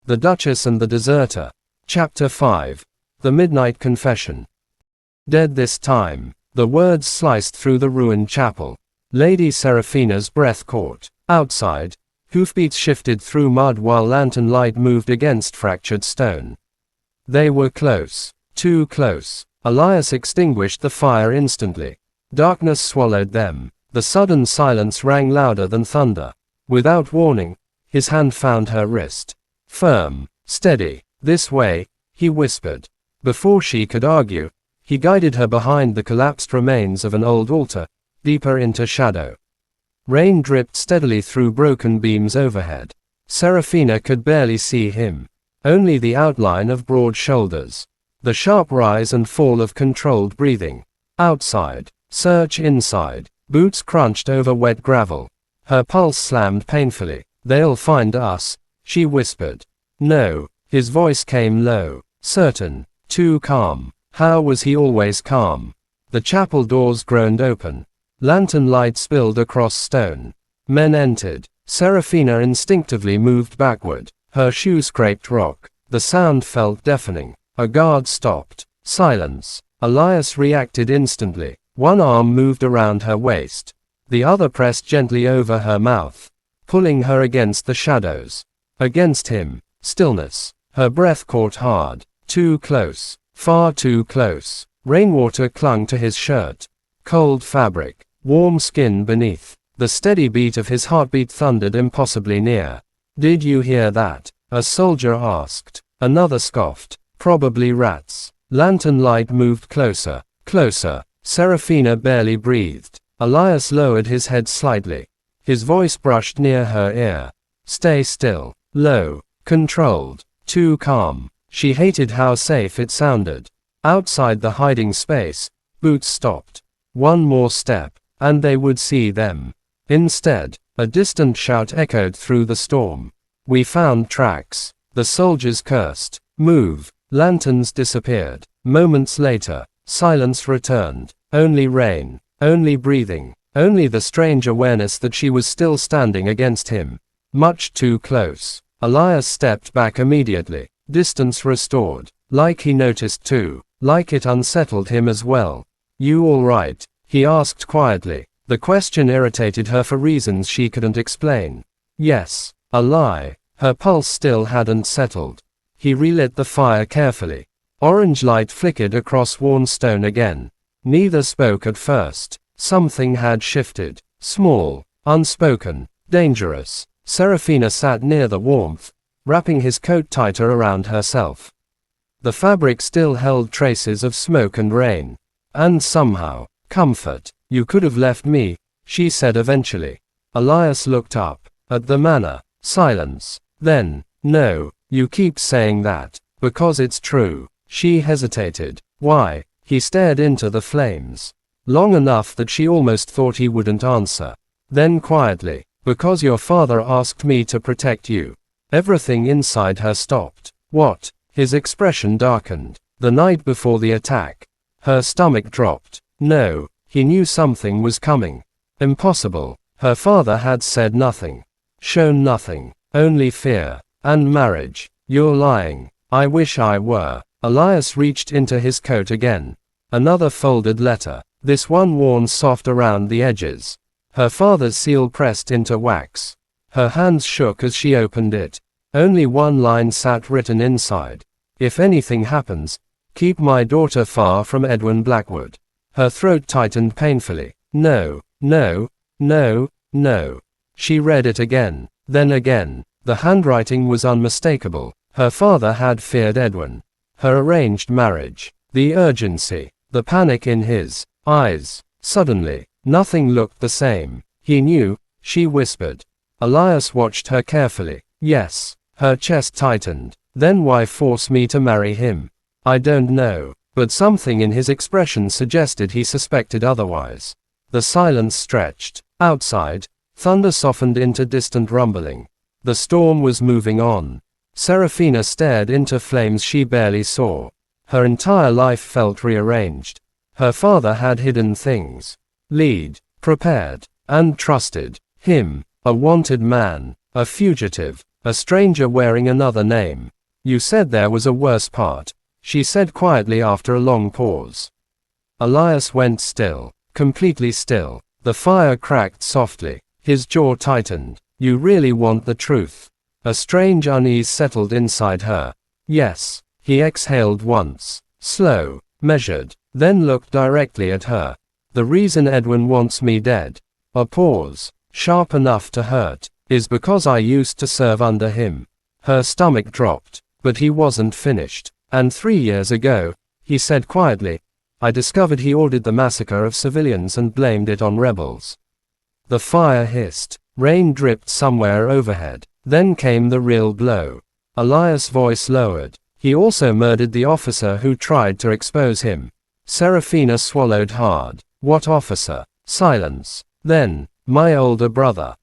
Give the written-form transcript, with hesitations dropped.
The Duchess and the Deserter. Chapter 5. The Midnight Confession. Dead this time. The words sliced through the ruined chapel. Lady Seraphina's breath caught. Outside, hoofbeats shifted through mud while lantern light moved against fractured stone. They were close. Too close. Elias extinguished the fire instantly. Darkness swallowed them. The sudden silence rang louder than thunder. Without warning, his hand found her wrist. Firm, steady. This way, he whispered. Before she could argue, he guided her behind the collapsed remains of an old altar, deeper into shadow. Rain dripped steadily through broken beams overhead. Seraphina could barely see him. Only the outline of broad shoulders. The sharp rise and fall of controlled breathing. Outside. Search inside. Boots crunched over wet gravel. Her pulse slammed painfully. They'll find us, she whispered. No. His voice came low. Certain. Too calm. How was he always calm? The chapel doors groaned open. Lantern light spilled across stone. Men entered. Seraphina instinctively moved backward. Her shoe scraped rock. The sound felt deafening. A guard stopped. Silence. Elias reacted instantly. One arm moved around her waist. The other pressed gently over her mouth, pulling her against the shadows. Against him. Stillness. Her breath caught hard. Too close. Far too close. Rainwater clung to his shirt. Cold fabric. Warm skin beneath. The steady beat of his heartbeat thundered impossibly near. Did you hear that? A soldier asked. Another scoffed. Probably rats. Lantern light moved closer. Closer. Seraphina barely breathed. Elias lowered his head slightly. His voice brushed near her ear. Stay still. Low. Controlled. Too calm. She hated how safe it sounded. Outside the hiding space, Boots stopped. One more step, and they would see them. Instead, a distant shout echoed through the storm. We found tracks. The soldiers cursed. Move. Lanterns disappeared. Moments later, silence returned. Only rain. Only breathing. Only the strange awareness that she was still standing against him. Much too close. Elias stepped back immediately. Distance restored. Like he noticed too. Like it unsettled him as well. You all right? He asked quietly. The question irritated her for reasons she couldn't explain. Yes. A lie. Her pulse still hadn't settled. He relit the fire carefully. Orange light flickered across worn stone again. Neither spoke at first. Something had shifted. Small. Unspoken. Dangerous. Seraphina sat near the warmth, wrapping his coat tighter around herself. The fabric still held traces of smoke and rain. And somehow, comfort. You could have left me, she said eventually. Elias looked up. At the manor. Silence. Then, no, you keep saying that. Because it's true. She hesitated. Why? He stared into the flames. Long enough that she almost thought he wouldn't answer. Then quietly. Because your father asked me to protect you. Everything inside her stopped. What? His expression darkened. The night before the attack. Her stomach dropped. No, he knew something was coming. Impossible. Her father had said nothing. Shown nothing. Only fear. And marriage. You're lying. I wish I were. Elias reached into his coat again. Another folded letter. This one worn soft around the edges. Her father's seal pressed into wax. Her hands shook as she opened it. Only one line sat written inside. If anything happens, keep my daughter far from Edwin Blackwood. Her throat tightened painfully. No, no, no, no. She read it again, then again. The handwriting was unmistakable. Her father had feared Edwin. Her arranged marriage. The urgency. The panic in his eyes. Suddenly, nothing looked the same. He knew, she whispered. Elias watched her carefully. Yes. Her chest tightened. Then why force me to marry him? I don't know. But something in his expression suggested he suspected otherwise. The silence stretched. Outside, thunder softened into distant rumbling. The storm was moving on. Seraphina stared into flames she barely saw. Her entire life felt rearranged. Her father had hidden things. Prepared, and trusted him. A wanted man. A fugitive. A stranger wearing another name. You said there was a worse part, she said quietly after a long pause. Elias went still, completely still. The fire cracked softly. His jaw tightened. You really want the truth? A strange unease settled inside her. Yes. He exhaled once. Slow, measured, then looked directly at her. The reason Edwin wants me dead, a pause, sharp enough to hurt, is because I used to serve under him. Her stomach dropped, but he wasn't finished. And 3 years ago, he said quietly, I discovered he ordered the massacre of civilians and blamed it on rebels. The fire hissed. Rain dripped somewhere overhead. Then came the real blow. Elias' voice lowered. He also murdered the officer who tried to expose him. Serafina swallowed hard. What officer? Silence. Then, my older brother.